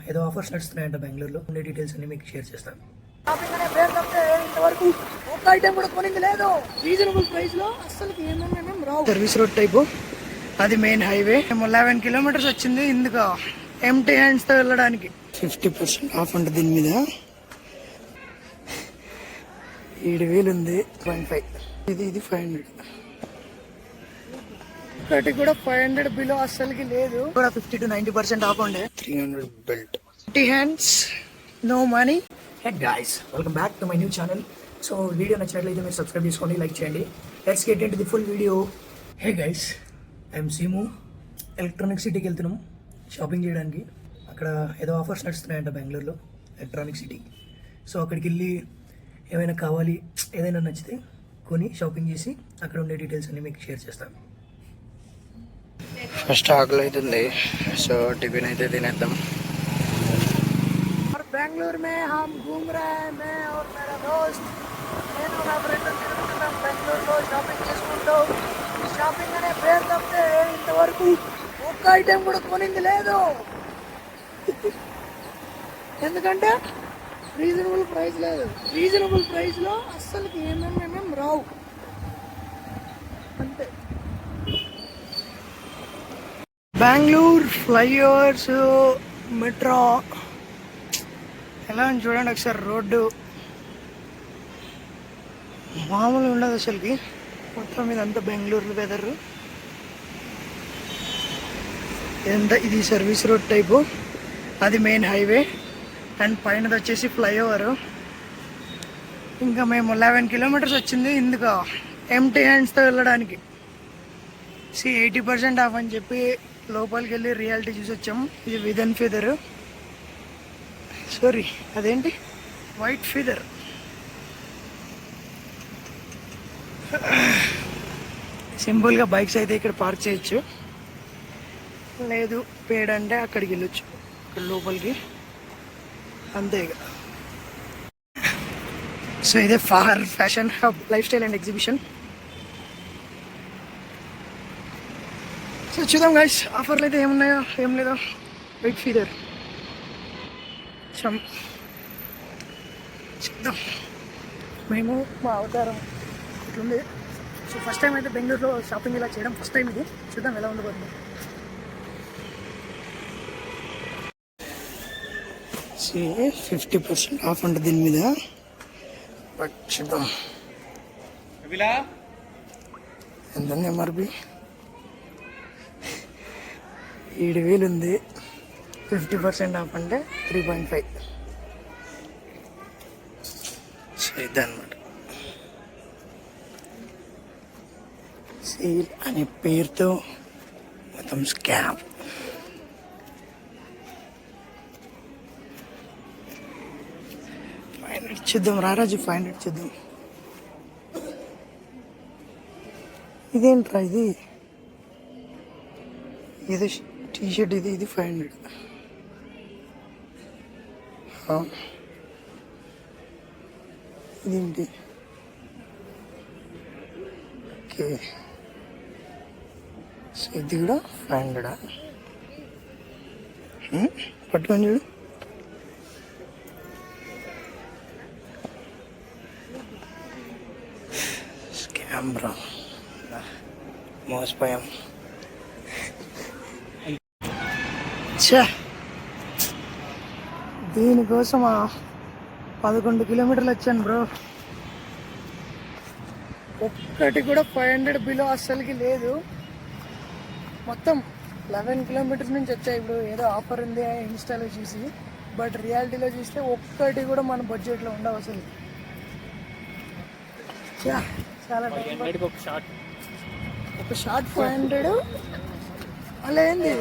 ఏదో ఆఫర్స్ నడుస్తున్నాయంట బెంగళూరులో. ఉండే డీటెయిల్స్ అన్ని మీకు షేర్ చేస్తాను. షాపింగ్ అనే పేరు తప్పితే ఇంతవరకు ఒక్క ఐటమ్ కూడా కొనింది లేదు. రీజనబుల్ ప్రైస్ లో అస్సలు ఏమేమేమేం రావు. సర్వీస్ రోడ్ టైపు, అది మెయిన్ హైవే. 11 కిలోమీటర్స్ వచ్చింది ఇందుకు ఎంటీ హ్యాండ్స్ తో వెళ్ళడానికి. 50% ఆఫ్ ఉంటుంది దీని మీద. 7,000 ఉంది. 0.5 ఇది 500. ఒకటి కూడా 500 బిలో అస్సలకి లేదు. 50 to 90% ఆఫ్ ఉండే. 300 belt. Empty hands, no money. Hey guys, welcome back to my new channel. So video నచ్చినట్లయితే మీరు సబ్స్క్రైబ్ చేసుకోండి, లైక్ చేయండి. Let's get into the full video. Hey guys, I'm Seemu. Electronic సిటీకి వెళ్తున్నాము షాపింగ్ చేయడానికి. అక్కడ ఏదో ఆఫర్స్ నడుస్తున్నాయంట బెంగళూరులో, ఎలక్ట్రానిక్ సిటీ. సో అక్కడికి వెళ్ళి ఏమైనా కావాలి, ఏదైనా నచ్చితే కొని షాపింగ్ చేసి అక్కడ ఉండే డీటెయిల్స్ అన్ని మీకు షేర్ చేస్తాను. ఫస్ట్ ఆకలి అవుతుంది, సో టిఫిన్ అయితే తినేద్దాం. బెంగళూరు మే హమ్ घूम रहे हैं, मैं और मेरा दोस्त. నేను నా ఫ్రెండ్ తిరుగుతున్నాం బెంగళూరులో షాపింగ్ చేసుకుంటూ. షాపింగ్ అనే పేరు తప్పితే ఇంతవరకు ఒక్క ఐటెం కూడా కొనింది లేదు. ఎందుకంటే రీజనబుల్ ప్రైస్ లేదు. రీజనబుల్ ప్రైస్ లో అస్సలు ఏమేమేమేం రావు అంతే. బెంగళూరు ఫ్లైఓవర్స్, మెట్రో ఎలా అని చూడండి ఒకసారి. రోడ్డు మామూలు ఉండదు అసలుకి. మొత్తం మీద అంతా బెంగళూరు వెదర్. ఇదంతా ఇది సర్వీస్ రోడ్ టైపు, అది మెయిన్ హైవే. అండ్ పైనది వచ్చేసి ఫ్లైఓవర్. ఇంకా మేము 11 కిలోమీటర్స్ వచ్చింది ఇందుకు ఎంటీ హ్యాండ్స్తో వెళ్ళడానికి. 80% ఆఫ్ అని చెప్పి లోపలికి వెళ్ళి రియాలిటీ చూసి వచ్చాము. ఇది విదన్ ఫీదర్, సారీ అదేంటి వైట్ ఫీదర్. సింపుల్గా బైక్స్ అయితే ఇక్కడ పార్క్ చేయొచ్చు, లేదు పేడ్ అంటే అక్కడికి వెళ్ళొచ్చు, ఇక్కడ లోపలికి అంతే. ఇక సో ఇదే far fashion hub, life style and exhibition. So చూద్దాం గైస్, ఆఫర్లు అయితే ఏమున్నాయో ఏం లేదో. వైట్ ఫీదర్ చూద్దాం. మేము మా అవతారం ఇట్లుంది. సో ఫస్ట్ టైం అయితే బెంగళూరులో షాపింగ్ ఇలా చేయడం ఫస్ట్ టైం ఇది. చూద్దాం ఎలా ఉండబోతుంది. 50% ఆఫ్ ఉంటుంది దీని మీద, బట్ చూద్దాం ఎంత ఎంఆర్పి. 7,000 ఉంది. 50% ఆఫ్ అంటే 3.5. సో ఇదన్నమాట. సేల్ అనే పేరుతో మొత్తం స్కామ్. చూద్దాం రారాజు, 500 చూద్దాం. ఇదేంట్రా ఇది, ఏదో టీషర్ట్ ఇది 500. ఇదేంటి, ఓకే. సో ఇది కూడా 500. పట్టుకొని చూడు. స్కామ్ బ్రో, మోసపోయాం. దీనికోసం 11 కిలోమీటర్లు వచ్చాను బ్రో. ఒక్కటి కూడా 500 బిలో అస్సలకి లేదు. మొత్తం 11 కిలోమీటర్స్ నుంచి వచ్చాయి. ఇప్పుడు ఏదో ఆఫర్ ఉంది ఇన్స్టాలో చూసి, బట్ రియాలిటీలో చూస్తే ఒక్కటి కూడా మన బడ్జెట్లో ఉండవు అసలు. చాలా ఒక షార్ట్ 500. అలా ఏంది,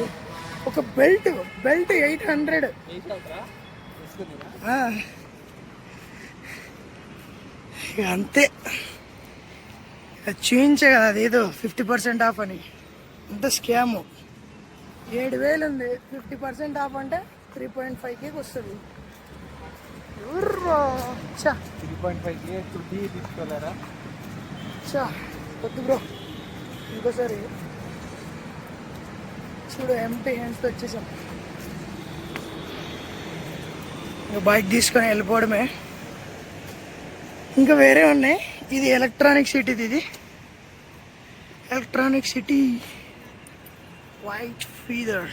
ఒక బెల్ట్ 800. ఇక అంతే. చూయించే కదా అదేదో 50% ఆఫ్ అని, అంత స్కాము. 7,000 ఉంది, 50% ఆఫ్ అంటే 3.5కి వస్తుంది. 3.5 తీసుకోలేరా? వద్దు బ్రో, ఇంకోసారి చూడు. ఎంటీ హ్యాండ్స్తో వచ్చేసాం. బైక్ తీసుకొని వెళ్ళిపోవడమే. ఇంకా వేరే ఉన్నాయి. ఇది ఎలక్ట్రానిక్ సిటీ, ఇది ఎలక్ట్రానిక్ సిటీ వైట్ ఫీదర్.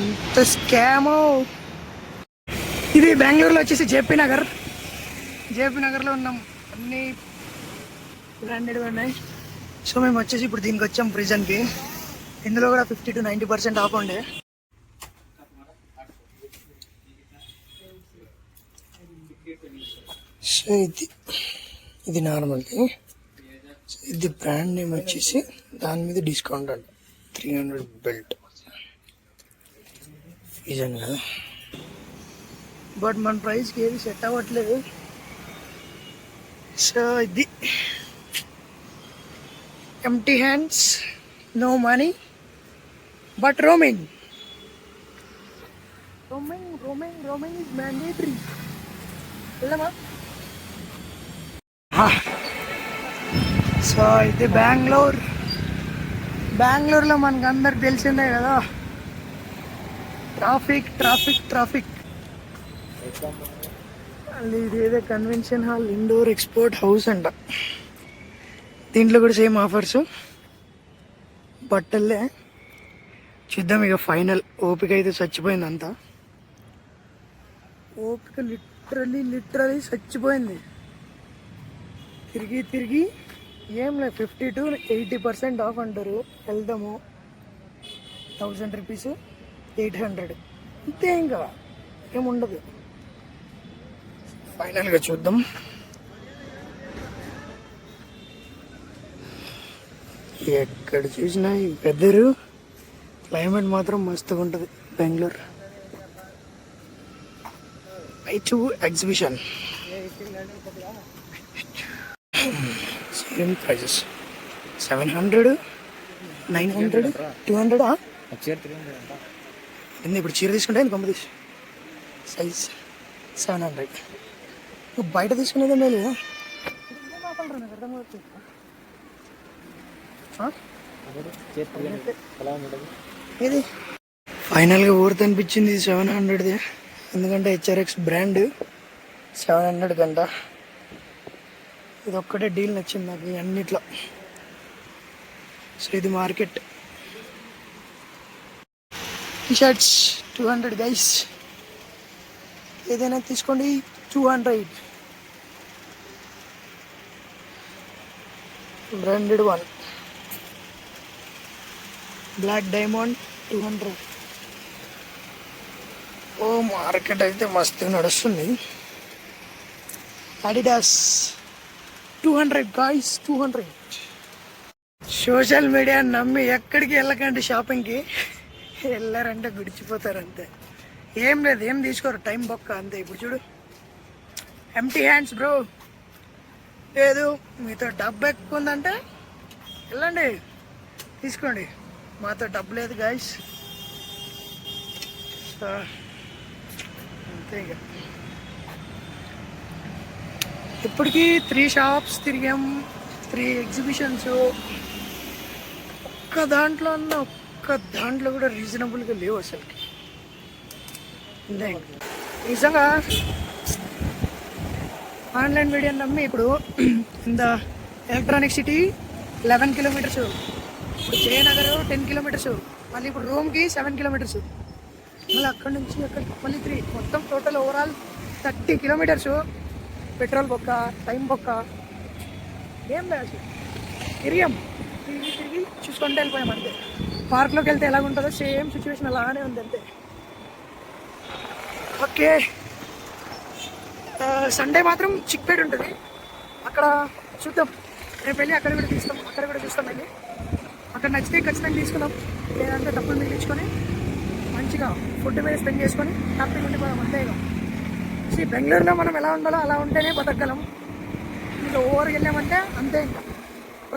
ఇంత స్కామ్. ఇది బెంగళూరులో వచ్చేసి జేపీ నగర్లో ఉన్నాం. అన్ని బ్రాండెడ్ ఉన్నాయి. సో మేము వచ్చేసి ఇప్పుడు దీనికి వచ్చాం ప్రిజన్కి. ఇందులో కూడా 50 to 90% ఆఫ్ ఉండే. సో ఇది నార్మల్ది. సో ఇది బ్రాండ్ నేమ్ వచ్చేసి దాని మీద డిస్కౌంట్ అంట 300 బెల్ట్. ప్రిజన్ కదా, బట్ మన ప్రైస్కి ఏది సెట్ అవ్వట్లేదు. సో ఇది empty hands, no money, but roaming is mandatory. వెళ్ళమా? సో ఇది బెంగళూరులో మనకు అందరికి తెలిసిందే కదా, ట్రాఫిక్. ఇదేదో convention hall indoor export house అంట. దీంట్లో కూడా సేమ్ ఆఫర్స్. బట్టలే చూద్దాం ఇక. ఫైనల్ ఓపిక అయితే చచ్చిపోయింది. అంతా ఓపిక లిటరలీ చచ్చిపోయింది. తిరిగి ఏం లేదు, 50 to 80% ఆఫ్ అంటారు. వెళ్దాము 1000 రూపీస్ 800 అంతే, ఇంకా ఏముండదు. ఫైనల్గా చూద్దాం. ఎక్కడ చూసినా ఈ వెదరు, క్లైమేట్ మాత్రం మస్తుగా ఉంటుంది బెంగళూరు. Exhibition same prices 700, 900, 200. ఇప్పుడు చీర తీసుకుంటే కొమ్మ సైజ్ 700. బయట తీసుకునేదే మేలు. ఇది ఫైనల్గా ఊరితో అనిపించింది 700ది. ఎందుకంటే HRX బ్రాండ్ 700 కంట. ఇది ఒక్కటే డీల్ నచ్చింది నాకు అన్నిట్లో. సో ఇది మార్కెట్. T shirts 200 guys. ఏదైనా తీసుకోండి 200. Branded one black diamond 200. ఓ మార్కెట్ అయితే మస్తు నడుస్తుంది. Adidas 200 guys, 200. సోషల్ మీడియా నమ్మి ఎక్కడికి వెళ్ళకండి షాపింగ్కి. వెళ్ళారంటే గుడిచిపోతారు అంతే. ఏం లేదు, ఏం తీసుకోరు, టైం బొక్క అంతే. ఇప్పుడు చూడు, ఎంప్టీ హ్యాండ్స్ బ్రో. లేదు మీతో డబ్బు ఎక్కువ ఉందంటే వెళ్ళండి తీసుకోండి. మాతో డబ్బు లేదు గాయస్. అంతే ఇక. ఇప్పటికీ 3 షాప్స్ తిరిగాం, 3 ఎగ్జిబిషన్స్. ఒక్క దాంట్లో కూడా రీజనబుల్గా లేవు అసలుకి. నిజంగా ఆన్లైన్ మీడియా నమ్మి ఇప్పుడు ఇంత ఎలక్ట్రానిక్ సిటీ 11 కిలోమీటర్స్, ఇప్పుడు జయనగర్ 10 కిలోమీటర్స్, మళ్ళీ ఇప్పుడు రూమ్కి 7 కిలోమీటర్స్, మళ్ళీ అక్కడి నుంచి మళ్ళీ 3, మొత్తం టోటల్ ఓవరాల్ 30 కిలోమీటర్స్. పెట్రోల్ బొక్క, టైం బొక్క, ఏం లేదు. తిరిగి చూసుకుంటే వెళ్ళిపోయాం అంతే. పార్క్లోకి వెళ్తే ఎలాగుంటుందో సేమ్ సిచ్యువేషన్ అలానే ఉంది అంతే. ఓకే, సండే మాత్రం చిక్పేట ఉంటుంది, అక్కడ చూద్దాం. రేపు వెళ్ళి అక్కడ కూడా చూస్తాం వెళ్ళి. అక్కడ నచ్చితే ఖచ్చితంగా తీసుకుందాం, లేదంటే డబ్బులు మిగిలించుకొని మంచిగా ఫుడ్ మీద స్పెండ్ చేసుకొని హ్యాపీగా ఉండిపోదాం అంతే. ఇక బెంగళూరులో మనం ఎలా ఉండాలో అలా ఉంటేనే బతకగలం. ఇంకా ఓవర్కి వెళ్ళామంటే అంతే. ఇంకా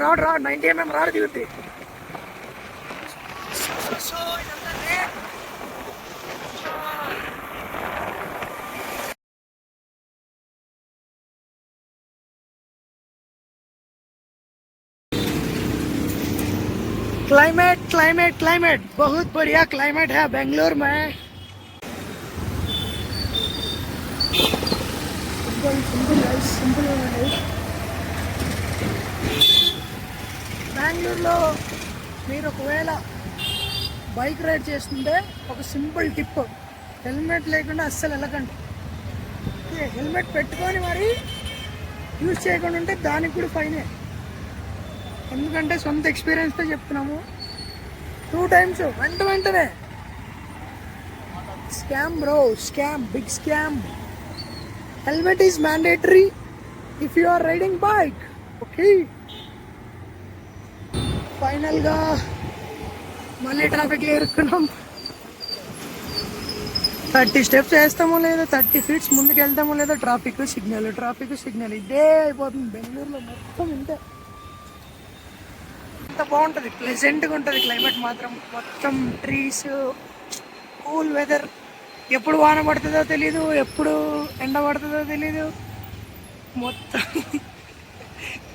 రాడు 90mm రాడు దిగుద్ది. क्लाइमेट बहुत बढ़िया क्लाइमेट है बेंगलोर में. బెంగళూరులో మీరు ఒకవేళ బైక్ రైడ్ చేస్తుంటే ఒక సింపుల్ టిప్, హెల్మెట్ లేకుండా అస్సలు వెళ్ళకండి. హెల్మెట్ పెట్టుకొని మరి యూజ్ చేయకుండా ఉంటే దానికి కూడా ఫైనే. ఎందుకంటే సొంత ఎక్స్పీరియన్స్తో చెప్తున్నాము. 2 times వెంటనే scam bro, scam, big scam. Helmet is mandatory if you are riding bike. Okay, ఫైనల్గా మళ్ళీ ట్రాఫిక్లో ఇరుక్కున్నాం. 30 steps వేస్తామో లేదో, 30 feet ముందుకు వెళ్తామో లేదో ట్రాఫిక్ సిగ్నల్ ఇదే అయిపోతుంది బెంగళూరులో మొత్తం. ఇంతే, అంత బాగుంటుంది, ప్లెజెంట్గా ఉంటుంది క్లైమేట్ మాత్రం. మొత్తం ట్రీస్, కూల్ వెదర్. ఎప్పుడు వాన పడుతుందో తెలీదు, ఎప్పుడు ఎండ పడుతుందో తెలీదు. మొత్తం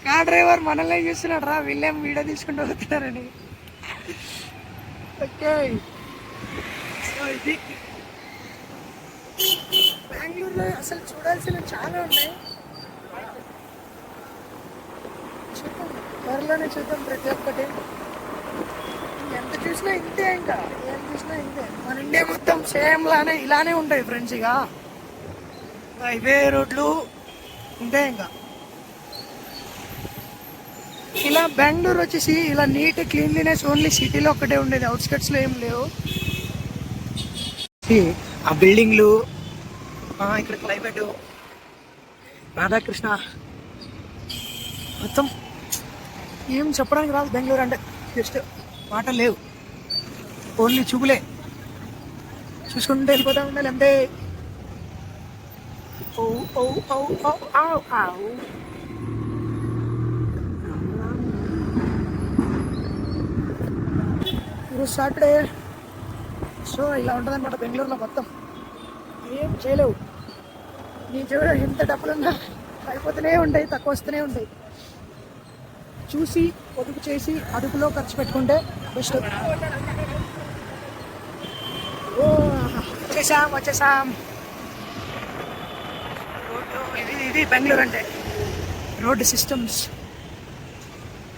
కార్ డ్రైవర్ మనల్ని చూస్తున్నాడు, రా వీళ్ళేం వీడియో తీసుకుంటూ పోతున్నారని. ఓకే, సో ఇది బెంగళూరులో అసలు చూడాల్సినవి చాలా ఉన్నాయి. చూద్దాం, త్వరలోనే చూద్దాం ప్రతి ఒక్కటి. ఎంత చూసినా ఇంతే, ఇంకా ఏం చూసినా ఇంతే. మన ఇండియా మొత్తం సేమ్ లానే ఇలానే ఉంటాయి ఫ్రెండ్స్. ఇక హైవే రోడ్లు ఇంతే. ఇంకా ఇలా బెంగళూరు వచ్చేసి ఇలా నీట్ క్లీన్లీనెస్ ఓన్లీ సిటీలో ఒక్కటే ఉండేది, అవుట్స్కట్స్లో ఏం లేవు. ఆ బిల్డింగ్లు, ఇక్కడ క్లైమేట్, రాధాకృష్ణ, మొత్తం ఏం చెప్పడానికి రాదు బెంగళూరు అంటే. జస్ట్ మాటలు లేవు, ఓన్లీ చూపులే, చూసుకుంటూ వెళ్ళిపోతా ఉండాలి అంతే. ఓ ఓ ఓ ఓ ఆవ్ ఆవ్. ఈరోజు సాటర్డే, సో ఇలా ఉంటుంది అనమాట బెంగళూరులో మొత్తం. ఏం చేయలేవు, నీ చెవిలో ఎంత డబ్బులున్నా అయిపోతూనే ఉంటాయి, తక్కువ వస్తూనే ఉంటాయి. చూసి పొదుపు చేసి అదుపులో ఖర్చు పెట్టుకుంటే బెస్ట్. ఓ వచ్చేసాం. ఇది బెంగళూరు అంటే. రోడ్డు సిస్టమ్స్,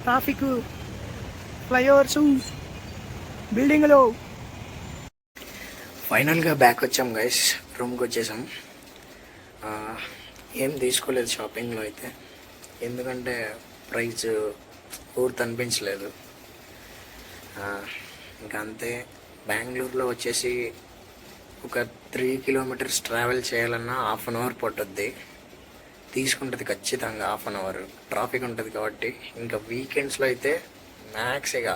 ట్రాఫిక్, ఫ్లైఓవర్స్, బిల్డింగ్లు. ఫైనల్గా బ్యాక్ వచ్చాం గైస్, రూమ్కి వచ్చేసాం. ఏం తీసుకోలేదు షాపింగ్లో అయితే, ఎందుకంటే ప్రైస్ ఊర్తు అనిపించలేదు. ఇంకా అంతే. బెంగళూరులో వచ్చేసి ఒక 3 kilometers ట్రావెల్ చేయాలన్నా 1/2 hour పట్టుద్ది, తీసుకుంటుంది ఖచ్చితంగా 1/2 hour. ట్రాఫిక్ ఉంటుంది కాబట్టి. ఇంకా వీకెండ్స్లో అయితే మ్యాక్స్ ఇక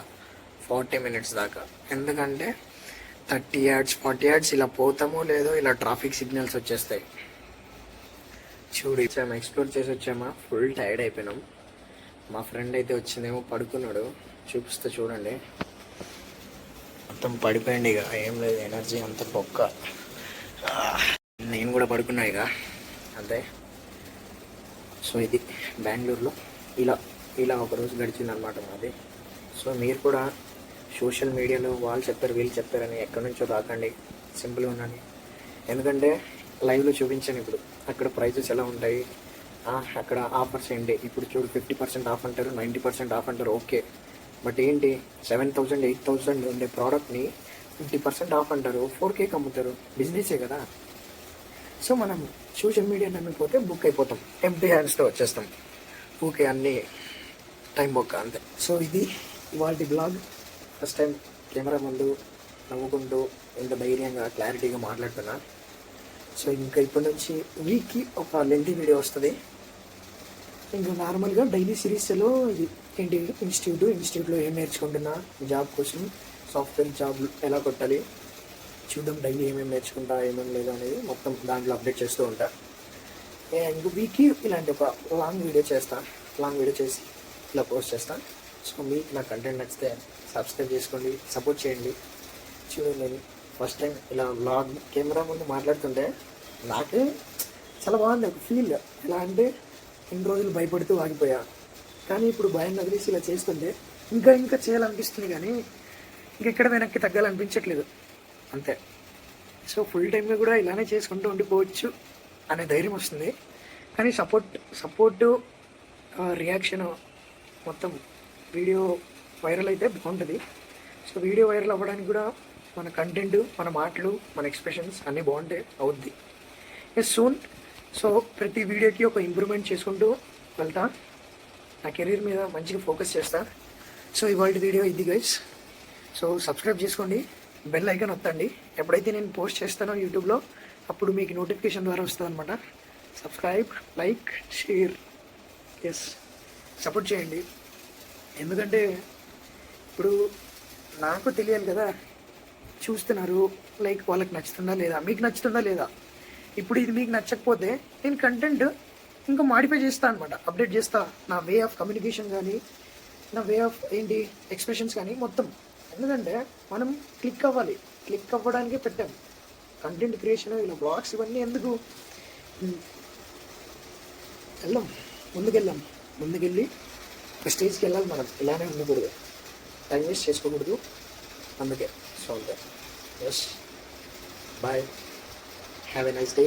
40 minutes దాకా. ఎందుకంటే 30 yards 40 yards ఇలా పోతామో లేదో ఇలా ట్రాఫిక్ సిగ్నల్స్ వచ్చేస్తాయి. వచ్చామా, ఎక్స్ప్లోర్ చేసి వచ్చామా, ఫుల్ టైర్డ్ అయిపోయినాం. మా ఫ్రెండ్ అయితే వచ్చిందేమో, పడుకున్నాడు. చూపిస్తే చూడండి, మొత్తం పడిపోయింది. ఇక ఏం లేదు, ఎనర్జీ అంత బొక్క. నేను కూడా పడుకున్నా ఇక అంతే. సో ఇది బెంగళూరులో ఇలా ఒక రోజు గడిచిందనమాట మాది. సో మీరు కూడా సోషల్ మీడియాలో వాళ్ళు చెప్పారు వీళ్ళు చెప్పారని ఎక్కడి నుంచో రాకండి, సింపుల్గా ఉండండి. ఎందుకంటే లైవ్లో చూపించాను ఇప్పుడు, అక్కడ ప్రైజెస్ ఎలా ఉంటాయి, అక్కడ ఆఫర్స్ ఏంటి. ఇప్పుడు చూడు 50% ఆఫ్ అంటారు, 90% ఆఫ్ అంటారు, ఓకే. బట్ ఏంటి 7,000 8,000 ఉండే ప్రోడక్ట్ని 50% ఆఫ్ అంటారు, 4Kకి అమ్ముతారు. బిజినెసే కదా. సో మనం సోషల్ మీడియా నమ్మిపోతే బుక్ అయిపోతాం, ఎంప్టీ హ్యాండ్స్తో వచ్చేస్తాం. ఓకే, అన్నీ టైం బొక్క అంతే. సో ఇది ఇవాళ బ్లాగ్. ఫస్ట్ టైం కెమెరా ముందు నవ్వుకుంటూ ఇంత ధైర్యంగా క్లారిటీగా మాట్లాడుతున్నా. సో ఇంకా ఇప్పటి నుంచి వీక్కి ఒక లెంతీ వీడియో వస్తుంది. ఇంకా నార్మల్గా డైలీ సిరీస్లో ఇది ఏంటి, ఇన్స్టిట్యూట్లో ఏం నేర్చుకుంటున్నా, జాబ్ కోసం, సాఫ్ట్వేర్ జాబ్ ఎలా కొట్టాలి చూద్దాం. డైలీ ఏమేమి నేర్చుకుంటా, ఏమేమి లేదు అనేది మొత్తం దాంట్లో అప్డేట్ చేస్తూ ఉంటా. అండ్ వీక్కి ఇలాంటి ఒక లాంగ్ వీడియో చేసి ఇలా పోస్ట్ చేస్తాను. సో మీకు నా కంటెంట్ నచ్చితే సబ్స్క్రైబ్ చేసుకోండి, సపోర్ట్ చేయండి. చూడండి, నేను ఫస్ట్ టైం ఇలా వ్లాగ్ కెమెరా ముందు మాట్లాడుతుంటే నాకే చాలా బాగుంది ఒక ఫీల్. ఎలా అంటే ఇన్ని రోజులు భయపడుతూ ఆగిపోయా, కానీ ఇప్పుడు భయం వదిలేసి ఇలా చేస్తుంటే ఇంకా చేయాలనిపిస్తుంది, కానీ ఇంకెక్కడ వెనక్కి తగ్గాలనిపించట్లేదు అంతే. సో ఫుల్ టైంగా కూడా ఇలానే చేసుకుంటూ ఉండిపోవచ్చు అనే ధైర్యం వస్తుంది. కానీ సపోర్టు రియాక్షన్ మొత్తం వీడియో వైరల్ అయితే బాగుంటుంది. సో వీడియో వైరల్ అవ్వడానికి కూడా మన కంటెంట్, మన మాటలు, మన ఎక్స్ప్రెషన్స్ అన్నీ బాగుంటే అవుద్ది. సూన్. సో ప్రతి వీడియోకి ఒక ఇంప్రూవ్మెంట్ చేసుకుంటూ వెళ్తా. నా కెరీర్ మీద మంచిగా ఫోకస్ చేస్తా. సో ఇవాళ వీడియో ఇది గైస్. సో సబ్స్క్రైబ్ చేసుకోండి, బెల్ ఐకాన్ వత్తండి. ఎప్పుడైతే నేను పోస్ట్ చేస్తానో యూట్యూబ్లో అప్పుడు మీకు నోటిఫికేషన్ ద్వారా వస్తుంది అనమాట. Subscribe, like, share. Yes, support చేయండి. ఎందుకంటే ఇప్పుడు నాకు తెలియాలి కదా, చూస్తున్నారు, లైక్ వాళ్ళకి నచ్చుతుందా లేదా, మీకు నచ్చుతుందా లేదా. ఇప్పుడు ఇది మీకు నచ్చకపోతే నేను కంటెంట్ ఇంకా మాడిఫై చేస్తా అనమాట, అప్డేట్ చేస్తా. నా వే ఆఫ్ కమ్యూనికేషన్ కానీ, నా వే ఆఫ్ ఎక్స్ప్రెషన్స్ కానీ మొత్తం. ఎందుకంటే మనం క్లిక్ అవ్వాలి, క్లిక్ అవ్వడానికే పెట్టాం కంటెంట్ క్రియేషన్. ఇలా బ్లాగ్స్ ఇవన్నీ ఎందుకు. ముందుకెళ్ళి ఒక స్టేజ్కి వెళ్ళాలి మనం. ఇలానే ఉండకూడదు, టైం వేస్ట్ చేసుకోకూడదు. అందుకే so yes, bye, have a nice day.